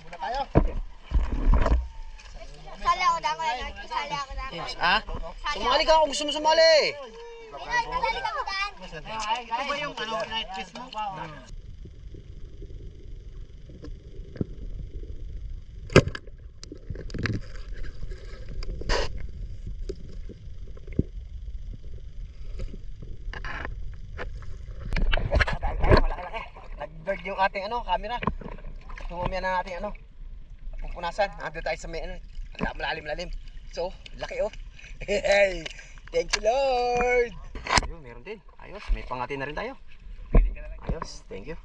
Muna tayo. Sali ako dako yan. Sali ako dako. Ha? Sumali ka kung gusto mo sumali. Sali ako daan. Ito ba yung night kiss mo? Nag-bird yung ating camera. Tumumya na natin pupunasan. Nandito tayo sa may malalim-lalim. So, laki Hey! Thank you Lord! Ayun, meron din. Ayos, may pangati na rin tayo. Ayos, thank you.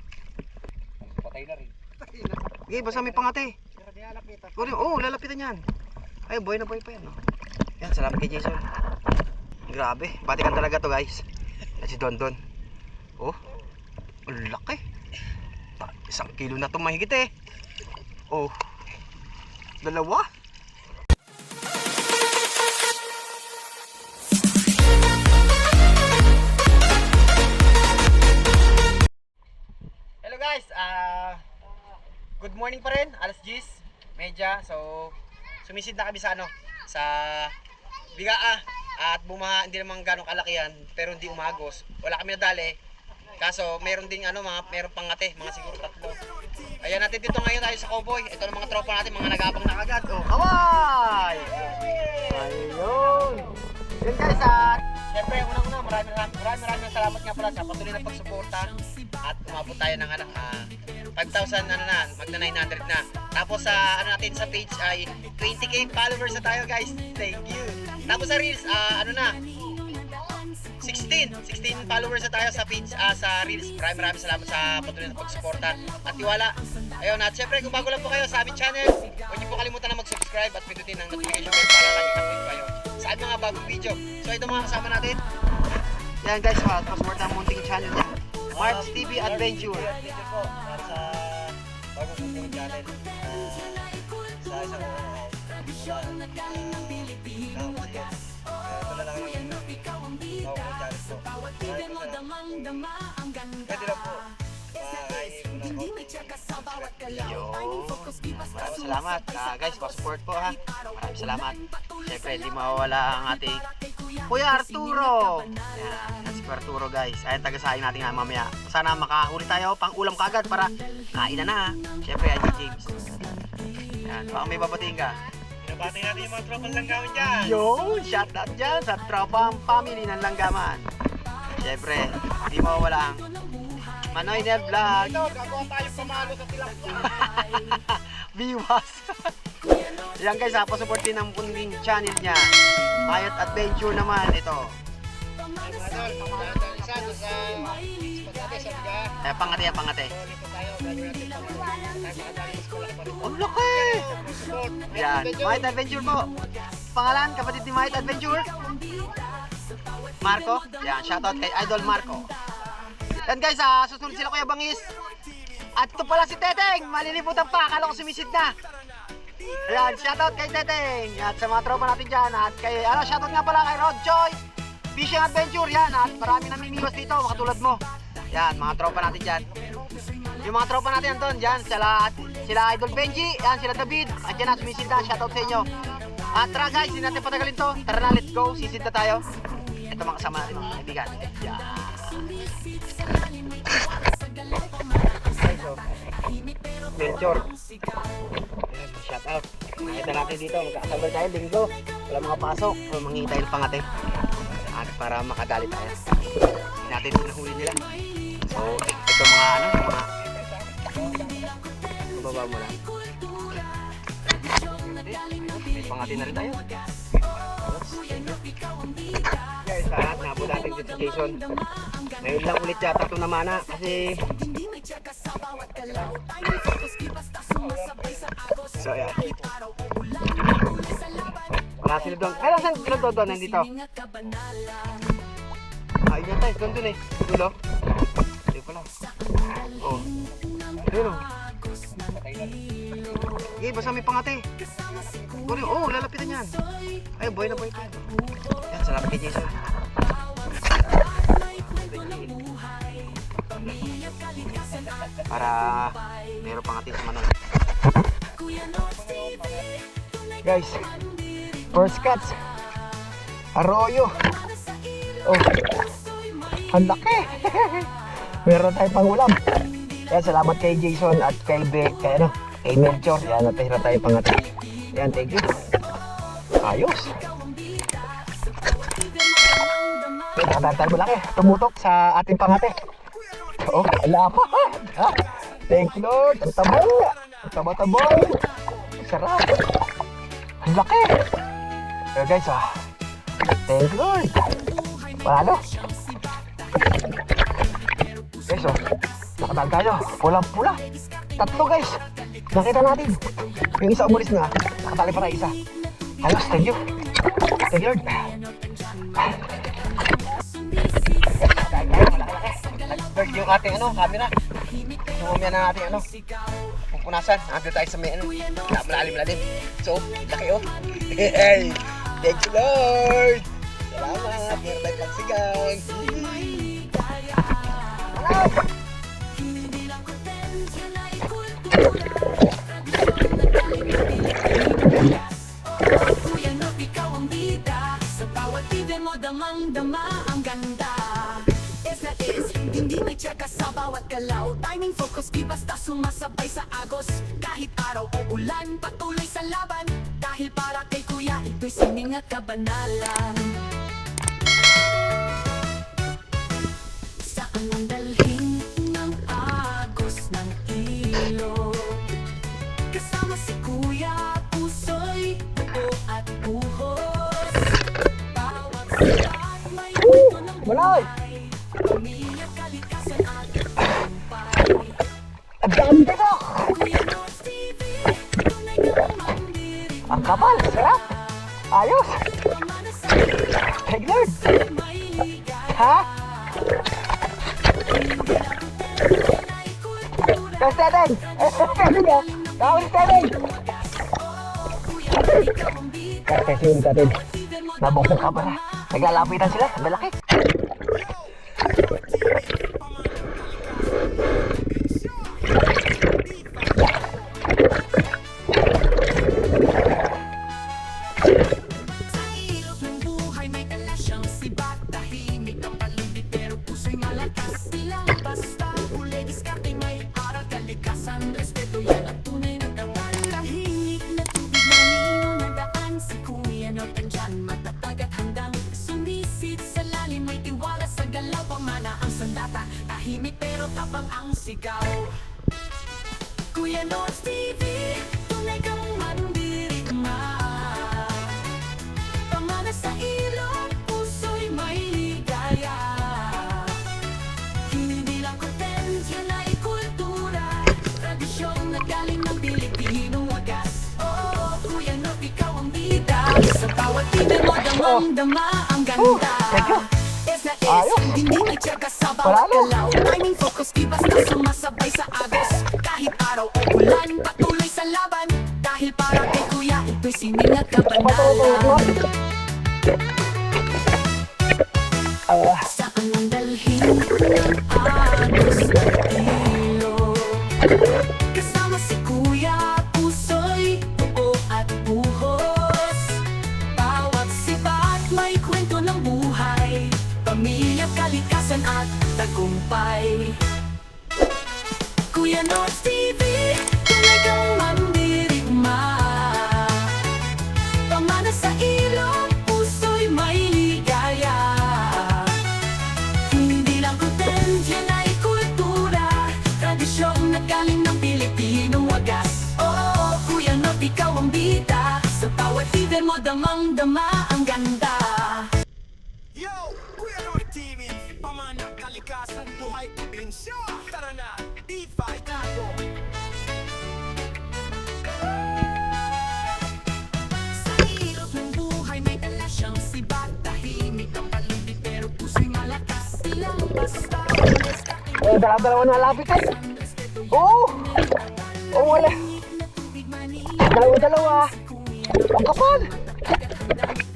Patay na rin. Okay, basta may pangati. Lalapitan yan. Ay, boy na boy pa yan. Yan, salamat kay Jason. Grabe, batikan talaga to guys. At si Don Don. Oh, ang laki. 1 kilo na to mahigit Oh, 2. Hello guys, good morning pa rin, alas 10, medya. So, sumisid na kami sa sa Bigaa. At bumaha, hindi naman ganong kalakihan, pero hindi umagos. Wala kami nadali. Kaso, meron ding meron pangate, mga siguro 3. Ayan natin dito ngayon tayo sa cowboy. Ito ang mga tropa natin, mga nag-abang na kagad. Oh, kaway! Ayun! Yun guys, siyempre, unang-una, maraming salamat nga pala sa patuloy na pagsuporta. At umabot tayo ng 5,000 magna 900 na. Tapos sa natin sa page ay 20k followers na tayo guys. Thank you. Tapos sa Reels, 16 followers na tayo sa page, sa Reels. Maraming salamat sa patuloy na pagsuporta at tiwala. Ayun, at syempre kung bago lang po kayo sa aming channel, huwag niyo po kalimutan na mag-subscribe at pindutin ang notification bell para lagi update kayo sa aming mga bagong video. So ito mga kasama natin. Yan guys, pa-support ang munting channel niya. Marks TV Adventure. Adventure po. Para sa bagong kong channel. Sa isang wala lang yung bagong channel po. Pwede lang po. Maraming salamat guys, pa-support po Maraming salamat. Siyempre hindi mawawala ang ating Kuya Arturo. Yan si Kuya Arturo guys. Ayan, taga-saing natin mamaya. Sana makahuli tayo pang ulam kagad para kain na Siyempre Angie James. Yan, baka may babatiin ka. Pinabati natin yung mga tropang langgaman dyan. Yun, shout out dyan sa tropang family ng Langgaman. Siyempre, hindi mawawala ang Manoy Nel Vlog. Ito, gagawa tayo pamalo sa tilapia. Biwas. Yan guys, pa-support din ang punting channel niya. Mayat Adventure naman ito. Ay mga tol, isa doon sa pagkate sa Bigaa. Pangate. Dito tayo, gagawin natin pamalo. Tayo makadali sa eskwela pa rin. Ang laki! Support. Yan, Mayat Adventure po. Pangalan, kapatid ni Mayat Adventure? Marco? Yan, shoutout kay Idol Marco. Yan guys, susunod sila Kuya Bangis. At ito pala si Teteng, malilimutan pa, akala ko sumisid na. Yan, shoutout kay Teteng. At sa mga tropa natin dyan. At kay, shoutout nga pala kay Rod Joy Fishing Adventure, yan. At marami namimiwas dito, makatulad mo. Yan, mga tropa natin dyan. Yung mga tropa natin andun, dyan, sila Idol Benji, yan, sila David. At dyan na, sumisid na, shoutout sa inyo. At tara guys, hindi natin patagalin to. Tara na, let's go, sisid na tayo. Ito mga kasama natin, mga kaibigan. Yan. Venture. Shout out. Nakita natin dito, magkakasabay tayo linggo. Wala mga pasok, wala manghihintay ng pangate. At para makadali tayo. Hindi natin pinahuli nila. So, ito mga baba mo lang. May pangate na rin tayo. Guys, lahat napo natin dito si Jason. Ngayon lang ulit yata ito namana kasi so yan. Wala sila doon. Ay, saan sila doon nandito? Ayun tayo, doon eh. Dulo. Ayun pala. Oh. Ayun o. Okay, basta may pangate. Oh, lalapitan yan. Ay, boy na boy pa. Yan, salamat kay Jason. Para meron pang atin sa Manoy. Guys, first catch. Arroyo. Oh, ang laki. Meron tayong pangulam. Yan, salamat kay Jason at kay kay Melchor. Yan, natira tayo pangati. Yan, thank you. Ayos. Nakadaan tayo malaki. Tumutok sa ating pangati. Oh, lapad. Ah, thank you Lord. Ang tabo. Ang taba-tabo. Sarap. Ang laki. So guys, thank you Lord. Panalo. Guys, nakadaan tayo. Pulang-pula. Tatlo guys. Nakita natin. Yung isa umalis na. Nakatali pa na isa. Ayos, thank you. Thank you Lord. Lord, yung ating camera. Sumumya na natin pupunasan. Andito tayo sa may malalim. So, laki Hey, thank you Lord. Salamat. Meron tayo pagsigang. Kuya no, ikaw ang bida. Sa bawat bibig mo, damang-dama ang ganda. Is that is, hindi may tsaka sa bawat galaw. Timing, focus, di basta sumasabay sa agos. Kahit araw o ulan, patuloy sa laban. Dahil para kay kuya, ito'y sining at kabanalan. Saan ang dalhin ng agos ng ilog? Kasama si kuya, puso'y buo at buhos. Bawat sikat may kwento ng Malay! buhay. Pamilya, kalikasan at tagumpay. Ang dami dito! Kuya Nods TV, tunay kang mandirig. Ang kapal! Sarap! Ayos! Pamana sa hirap, Thank you Lord! may higay. Ha? Hindi lang kutensya na ikultura. Guys, Tedeng! Tawag si Tedeng! Kuya no, ikaw ang bida. Kasi yung natin. Bibig mo, Nabuksan ka pala. Naglalapitan sila. Ang lalaki. Sa ilog ng buhay may dala siyang sibat. Tahimik ang paligid pero puso'y malakas. Ilang basta huli diskarte may aral. Kalikasan, respeto yan ang tunay na kawan. Tahimik na tubig na nino na daan. Si Kuya no tandyan matatag at handang sumisid sa lalim. May tiwala sa galaw. Pamana ang sandata. Tahimik pero tapang ang sigaw. Kuya Nods TV, tunay kang mandirigma. Pamana sa ilog, puso'y may ligaya. Hindi lang kutensya na ikultura. Tradisyong na galing ng Pilipinong wagas. Oo, Kuya no, ikaw ang bida. Sa bawat bibig mo, damang-dama ang ganda. Thank you. Is na is, Ayos. hindi may tsaka sa bawat Panalo. galaw. Timing, focus, di basta sumasabay sa agos. Kahit araw o ulan, patuloy sa laban. Dahil para kay kuya, ito'y sining at kabanalan. Saan ang dalhin ng agos ng ilog? Kasama si kuya, puso'y buo at buhos. Bawat sipat may kwento ng buhay. Pamilya, kalikasan at tagumpay. Kuya Nods TV, tunay kang mandirigma. Pamana sa ilog, puso'y may ligaya. Hindi lang kutensya na ikultura. Tradisyong nagaling ng Pilipinong wagas. Oo, Kuya Nods, ikaw ang bida. Sa bawat bibig mo, damang-dama ang ganda. Yo! Kuya Nods TV! Pamanang kalikasan, buhay, probinsya! Tara na! D5 tayo! Sa ilog ng buhay may dala siyang sibat. Tahimik ang paligid pero puso'y malakas. Ilang basta ulis ka Dalawa na lapit eh. Oo! Oo, wala. Dalawa. Ang kapal!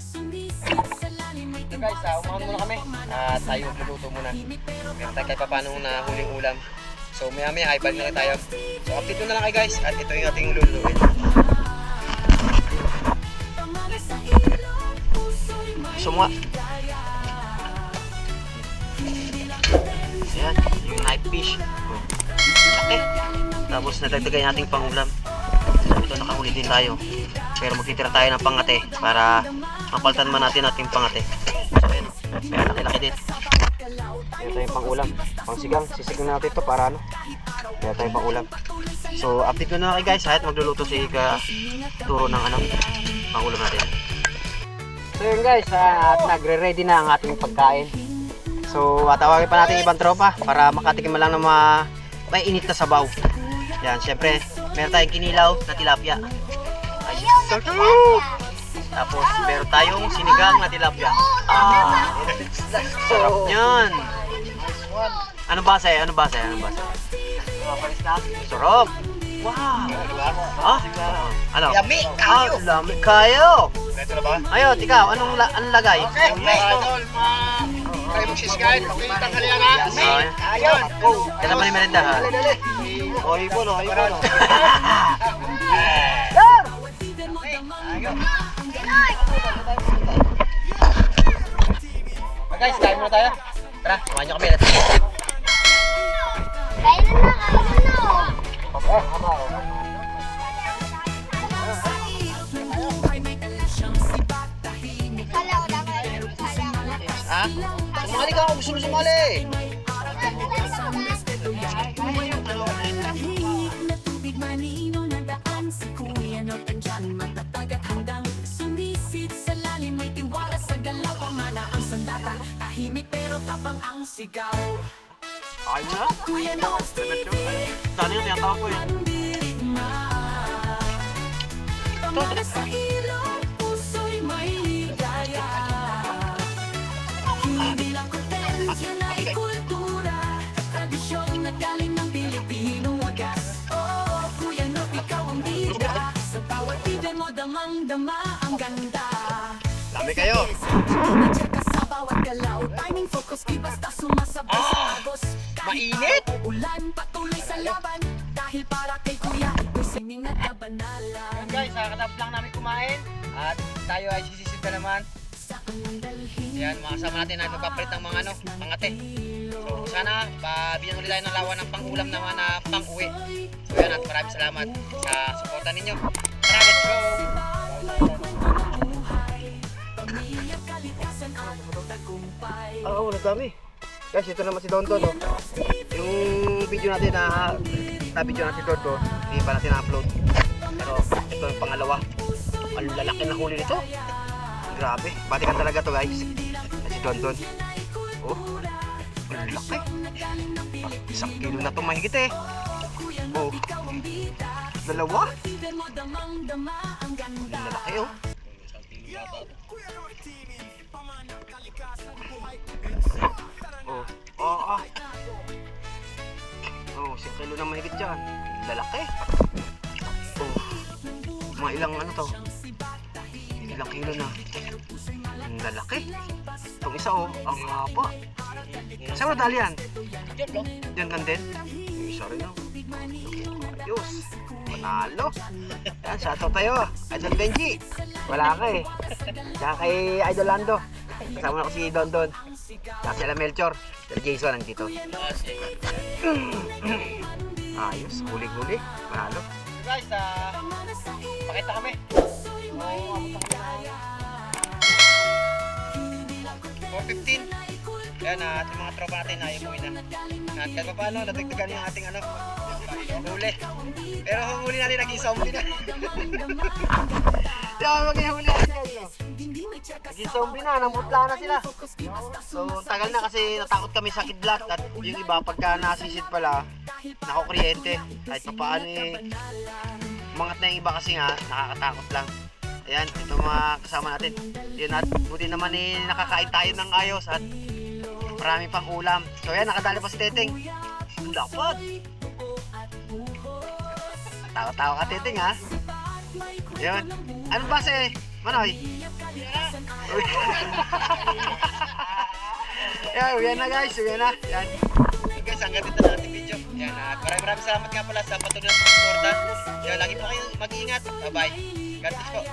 So guys, umahan muna kami. Tayo luluto muna. Meron tayo kahit paano na huling ulam. So maya maya ay balik na lang tayo. So update ko na lang kayo guys at ito yung ating lulutuin. So mga ayan, yung knife fish. Oh. Laki. Tapos nadagdagan nating pangulam. So ito nakahuli din tayo. Pero magtitira tayo ng pangate para mapalitan man natin ating pangate. So ayan, may laki-laki din. Ito yung pangulam. Pangsigang, sisigang natin ito para ano. Kaya tayo pangulam. So update ko na kayo guys, at magluluto si turo ng ano, pangulam natin. So yun guys, at nagre-ready na ang ating pagkain. So tawagin pa natin ibang tropa para makatikim lang ng may init na sabaw. Yan, syempre, meron tayong kinilaw na tilapia. Ayun, tapos meron tayong sinigang na tilapia. Sarap niyan. Ano basa? Sarap. Wow. Ano? Lami kayo. Lami kayo. Ito na ba? Ayun, ikaw, anong lagay? Try mo sisigain. Okay, tanghalian na. Ayun. Kaya naman yung merenda ha. Oy po no. Guys, kain muna tayo. Tara, samahan nyo kami. Let's go. Kain na. Ha? Sumali ka kung gusto mo sumali. Tahimik pero tapang ang sigaw. Kain mo na? Dali yung tinatawag ko yun. Pamana sa ilong, puso'y may ligaya. Hindi lang cocktails, yan ay kultura. Tradisyong na galing ng Pilipinong wagas. Oh, Kuya Nop, ikaw ang bida. Sa bawat ibig mo, damang-dama ang ganda. Lami kayo. Tsaka sa bawat galaw, timing focus, di basta sumasabay sa agos. Mainit! Ulan, patuloy sa laban. Dahil para kay Kuya, ito'y singing na kabanalan. Guys, kakatapos lang namin kumain. At tayo ay sisisid na naman. Sa kanyang dalhin, Yan, makasama natin na magpapalit ng mga pangate. So sana, bigyan ulit tayo ng lawan ng pangulam naman na pang-uwi. So yan, at maraming salamat sa suporta ninyo. Tara, let's go! pamilya, kalikasan at tagumpay. Oo, nagdami. Guys, ito naman si Dondon, no? Yung video natin na-video natin Dondon, hindi pa natin na-upload. Pero ito yung pangalawa. Ang lalaki na huli nito. Grabe, batikan talaga to guys. Si Dondon. Oh, ang laki. 1 kilo na to mahigit eh. Oh, dalawa. Ang lalaki oh. Oh, oh, 1 kilo na mahigit dyan. Lalaki. Oh, mga ilang ano to? Ilang kilo na. Ang lalaki. Itong isa oh, ang haba. Saan mo dali yan? Diyan kan din? Yung isa rin oh. Ayos. Panalo. Yan, shoutout tayo. Idol Benji. Wala ka eh. Tsaka kay Idol Lando. Kasama na ko si Dondon. Tsaka sila Melchor. Sila Jason nandito. Ayos. Huli-huli. Panalo. Guys, pakita kami. Oh, 4:15. Ayan, ating mga tropa natin ay umuwi na. At kahit pa paano, nadagdagan yung ating huli. Pero huli natin naging zombie na. Di ba maging huli natin yan? Naging zombie na, namutla na sila. So, tagal na kasi natakot kami sa kidlat. At yung iba, pagka nasisid pala, nakukuryente. Kahit pa paano eh. Umangat na yung iba kasi nga, nakakatakot lang. Ayan, ito mga kasama natin. Yan, at buti naman eh, nakakain tayo ng ayos at marami pang ulam. So yan, nakadali pa si Teteng. Dapat. Tawa-tawa ka Teteng ha. Yan. Anong base? Manoy? Yan, uwian na guys. Uwian na. Yan. Guys, hanggang dito na natin video. Yan, at maraming salamat nga pala sa patuloy na suporta. Kaya lagi po kayong mag-iingat. Bye-bye. God bless po.